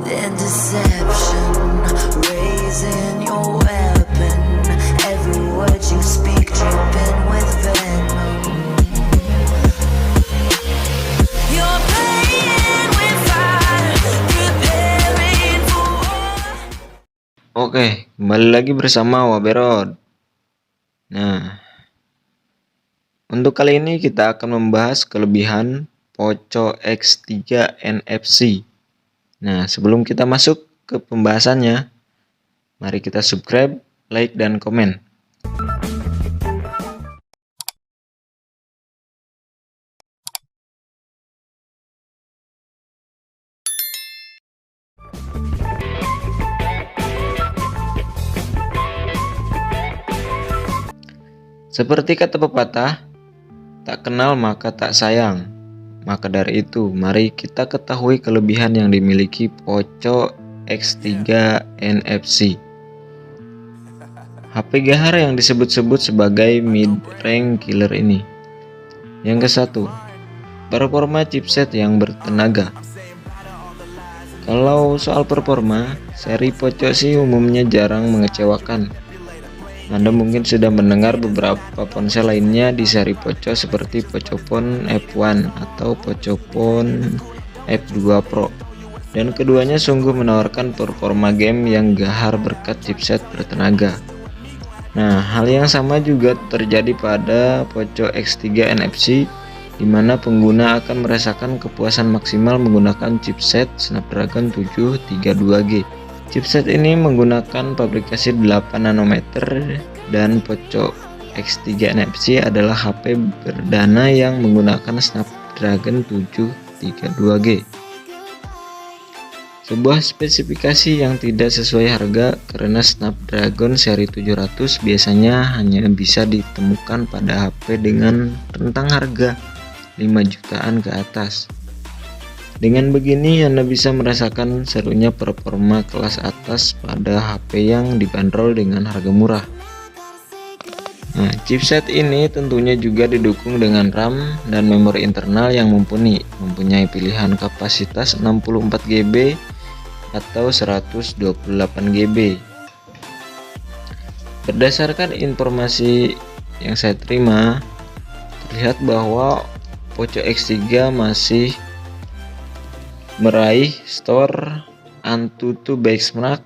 and deception, raising your weapon. Every word you speak dripping with venom. You're playing with fire, preparing for war. Oke, kembali lagi bersama Waberod. Nah, untuk kali ini kita akan membahas kelebihan Poco X3 NFC. Nah, sebelum kita masuk ke pembahasannya, mari kita subscribe, like, dan komen. Seperti kata pepatah, tak kenal maka tak sayang. Maka dari itu, mari kita ketahui kelebihan yang dimiliki Poco X3 NFC. HP Gahar yang disebut-sebut sebagai mid-range killer ini. Yang ke-1, performa chipset yang bertenaga. Kalau soal performa, seri Poco sih umumnya jarang mengecewakan. Anda mungkin sudah mendengar beberapa ponsel lainnya di seri Poco seperti Pocophone F1 atau Pocophone F2 Pro, dan keduanya sungguh menawarkan performa game yang gahar berkat chipset bertenaga. Nah, hal yang sama juga terjadi pada Poco X3 NFC, di mana pengguna akan merasakan kepuasan maksimal menggunakan chipset Snapdragon 732G. Chipset ini menggunakan pabrikasi 8 nanometer dan Poco X3 NFC adalah HP perdana yang menggunakan Snapdragon 732G. Sebuah spesifikasi yang tidak sesuai harga karena Snapdragon seri 700 biasanya hanya bisa ditemukan pada HP dengan rentang harga 5 jutaan ke atas. Dengan begini Anda bisa merasakan serunya performa kelas atas pada HP yang dibanderol dengan harga murah. Nah, chipset ini tentunya juga didukung dengan RAM dan memori internal yang mumpuni, mempunyai pilihan kapasitas 64GB atau 128GB. Berdasarkan informasi yang saya terima, terlihat bahwa Poco X3 masih meraih skor Antutu Benchmark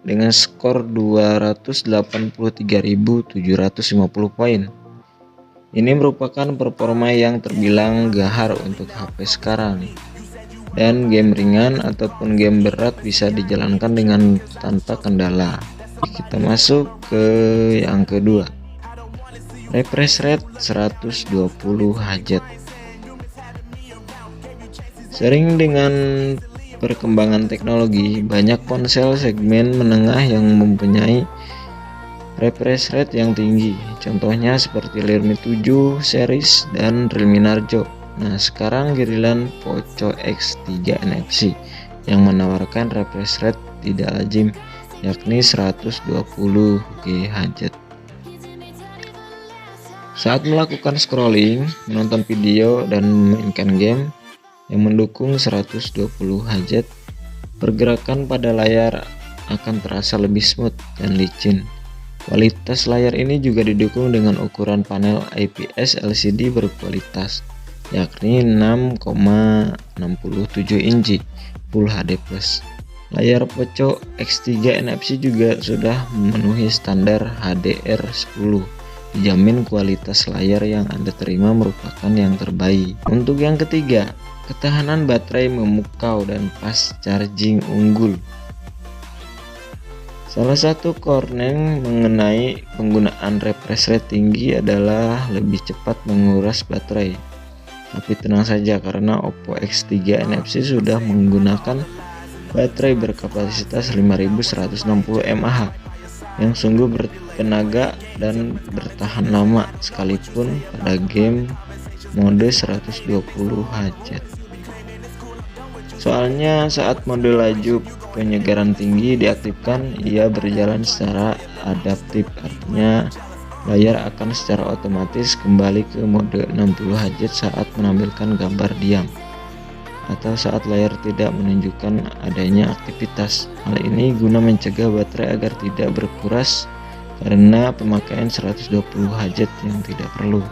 dengan skor 283.750 poin. Ini merupakan performa yang terbilang gahar untuk HP sekarang, dan game ringan ataupun game berat bisa dijalankan dengan tanpa kendala. Kita masuk ke yang kedua, refresh rate 120Hz. Sering dengan perkembangan teknologi, banyak ponsel segmen menengah yang mempunyai refresh rate yang tinggi. Contohnya seperti Realme 7 series dan Realme Narzo. Nah, sekarang giliran Poco X3 NFC yang menawarkan refresh rate tidak lazim, yakni 120Hz. Saat melakukan scrolling, menonton video, dan memainkan game yang mendukung 120Hz, pergerakan pada layar akan terasa lebih smooth dan licin. Kualitas layar ini juga didukung dengan ukuran panel IPS LCD berkualitas, yakni 6,67 inci Full HD+. Layar Poco X3 NFC juga sudah memenuhi standar HDR10. Dijamin kualitas layar yang Anda terima merupakan yang terbaik. Untuk yang ketiga, ketahanan baterai memukau dan fast charging unggul. Salah satu konten mengenai penggunaan refresh rate tinggi adalah lebih cepat menguras baterai. Tapi tenang saja, karena Oppo X3 NFC sudah menggunakan baterai berkapasitas 5160 mAh yang sungguh bertenaga dan bertahan lama sekalipun pada game mode 120Hz. Soalnya saat mode laju penyegaran tinggi diaktifkan, ia berjalan secara adaptif, artinya layar akan secara otomatis kembali ke mode 60Hz saat menampilkan gambar diam. atau saat layar tidak menunjukkan adanya aktivitas. Hal ini guna mencegah baterai agar tidak berkuras karena pemakaian 120 Hz yang tidak perlu.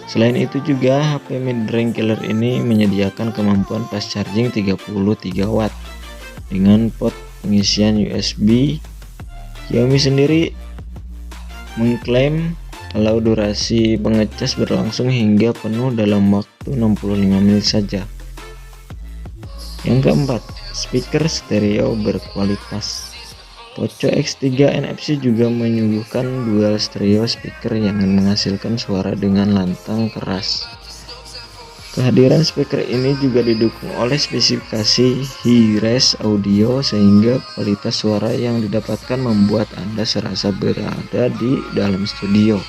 Selain itu juga HP mid-range killer ini menyediakan kemampuan fast charging 33 watt dengan port pengisian USB. Xiaomi sendiri mengklaim kalau durasi pengecas berlangsung hingga penuh dalam waktu 65 menit saja. Yang keempat, speaker stereo berkualitas. Poco X3 NFC juga menyuguhkan dual stereo speaker yang menghasilkan suara dengan lantang keras. Kehadiran speaker ini juga didukung oleh spesifikasi high-res audio sehingga kualitas suara yang didapatkan membuat Anda serasa berada di dalam studio.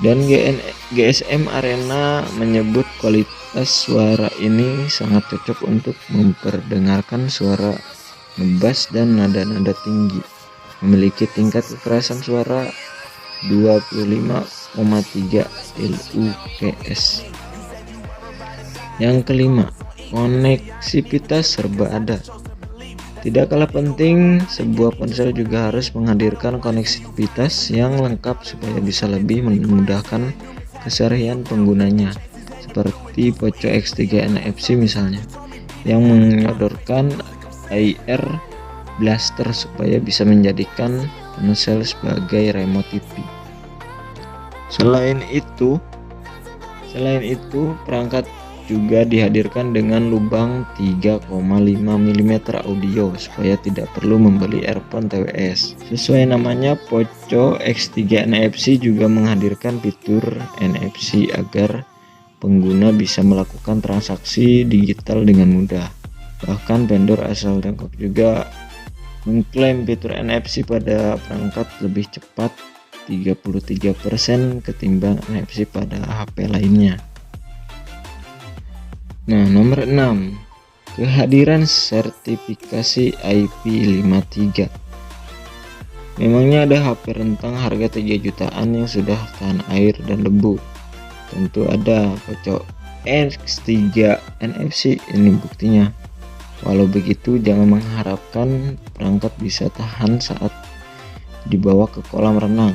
Dan GSM Arena menyebut kualitas suara ini sangat cocok untuk memperdengarkan suara ngebass dan nada-nada tinggi. Memiliki tingkat kekerasan suara 25,3 LUKS. Yang kelima, koneksivitas serba ada. Tidak kalah penting, sebuah ponsel juga harus menghadirkan koneksivitas yang lengkap supaya bisa lebih memudahkan keseharian penggunanya, seperti Poco X3 NFC misalnya, yang menyodorkan AR Blaster supaya bisa menjadikan ponsel sebagai remote TV. Selain itu, perangkat juga dihadirkan dengan lubang 3,5 mm audio supaya tidak perlu membeli earphone TWS. Sesuai namanya, Poco X3 NFC juga menghadirkan fitur NFC agar pengguna bisa melakukan transaksi digital dengan mudah. Bahkan vendor asal Tiongkok juga mengklaim fitur NFC pada perangkat lebih cepat 33% ketimbang NFC pada HP lainnya. Nah, nomor 6, kehadiran sertifikasi IP53. Memangnya ada HP rentang harga 3 jutaan yang sudah tahan air dan debu? Tentu ada. Poco X3 NFC ini buktinya. Walau begitu, jangan mengharapkan perangkat bisa tahan saat dibawa ke kolam renang.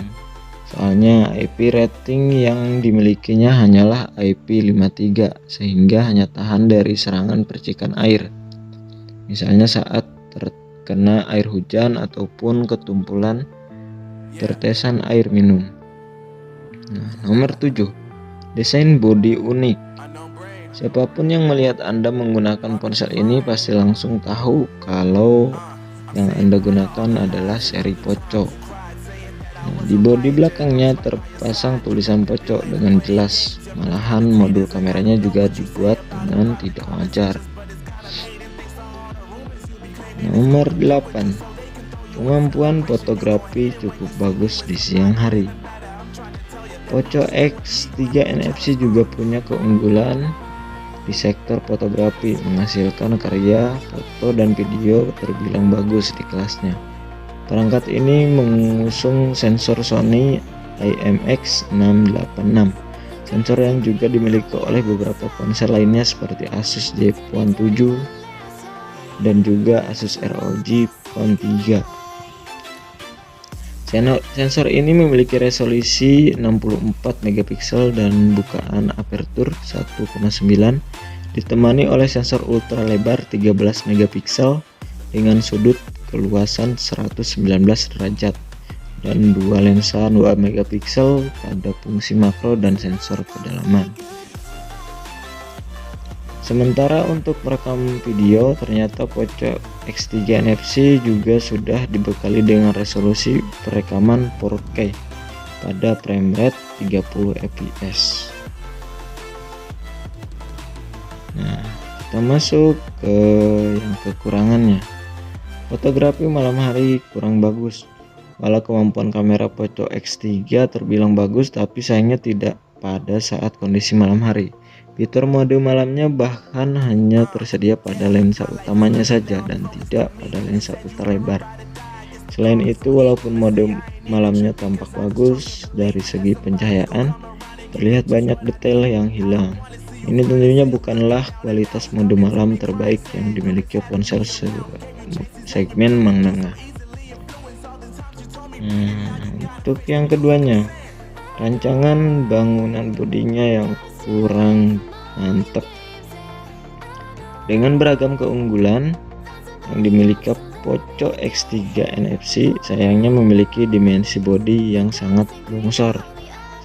Soalnya IP rating yang dimilikinya hanyalah IP53, sehingga hanya tahan dari serangan percikan air. Misalnya saat terkena air hujan ataupun ketumpulan tetesan air minum. Nah, nomor 7, desain bodi unik. Siapapun yang melihat Anda menggunakan ponsel ini pasti langsung tahu kalau yang Anda gunakan adalah seri Poco. Nah, di bodi belakangnya terpasang tulisan Poco dengan jelas. Malahan modul kameranya juga dibuat dengan tidak wajar. Nomor 8, kemampuan fotografi cukup bagus di siang hari. Poco X3 NFC juga punya keunggulan di sektor fotografi, menghasilkan karya foto dan video terbilang bagus di kelasnya. Perangkat ini mengusung sensor Sony IMX686, sensor yang juga dimiliki oleh beberapa ponsel lainnya seperti Asus Z-Phone 7 dan juga Asus ROG Phone 3. Sensor ini memiliki resolusi 64 megapiksel dan bukaan apertur 1,9, ditemani oleh sensor ultra lebar 13 megapiksel dengan sudut keluasan 119 derajat dan dua lensa 2 megapiksel pada fungsi makro dan sensor kedalaman. Sementara untuk merekam video, ternyata Poco X3 NFC juga sudah dibekali dengan resolusi perekaman 4K pada frame rate 30 fps. Nah, kita masuk ke yang kekurangannya. Fotografi malam hari kurang bagus. Walau kemampuan kamera Poco X3 terbilang bagus, tapi sayangnya tidak pada saat kondisi malam hari. Fitur mode malamnya bahkan hanya tersedia pada lensa utamanya saja dan tidak pada lensa ultra lebar. Selain itu, walaupun mode malamnya tampak bagus dari segi pencahayaan, terlihat banyak detail yang hilang. Ini tentunya bukanlah kualitas mode malam terbaik yang dimiliki ponsel segmen menengah. Untuk yang keduanya, rancangan bangunan bodinya yang kurang mantap. Dengan beragam keunggulan yang dimiliki Poco X3 NFC, sayangnya memiliki dimensi bodi yang sangat longsor,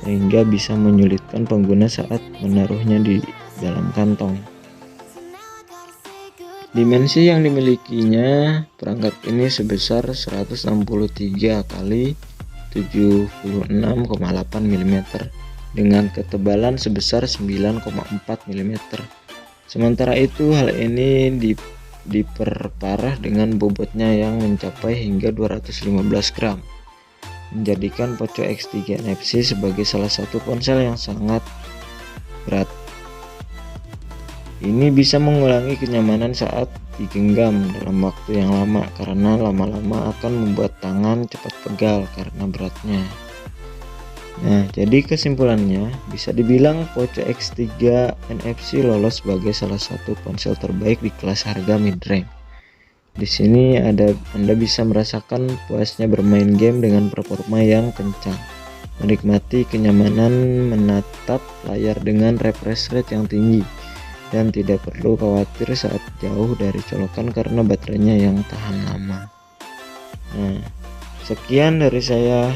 sehingga bisa menyulitkan pengguna saat menaruhnya di dalam kantong. Dimensi yang dimilikinya perangkat ini sebesar 163 kali 76,8 mm dengan ketebalan sebesar 9,4 mm. Sementara itu, hal ini diperparah dengan bobotnya yang mencapai hingga 215 gram, menjadikan Poco X3 NFC sebagai salah satu ponsel yang sangat berat. Ini bisa mengurangi kenyamanan saat digenggam dalam waktu yang lama, karena lama-lama akan membuat tangan cepat pegal karena beratnya. Nah, jadi kesimpulannya bisa dibilang Poco X3 NFC lolos sebagai salah satu ponsel terbaik di kelas harga mid-range. Di sini Anda bisa merasakan puasnya bermain game dengan performa yang kencang, menikmati kenyamanan menatap layar dengan refresh rate yang tinggi, dan tidak perlu khawatir saat jauh dari colokan karena baterainya yang tahan lama. Nah, sekian dari saya.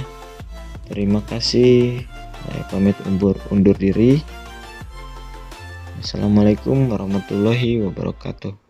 Terima kasih. Saya pamit undur diri. Assalamualaikum warahmatullahi wabarakatuh.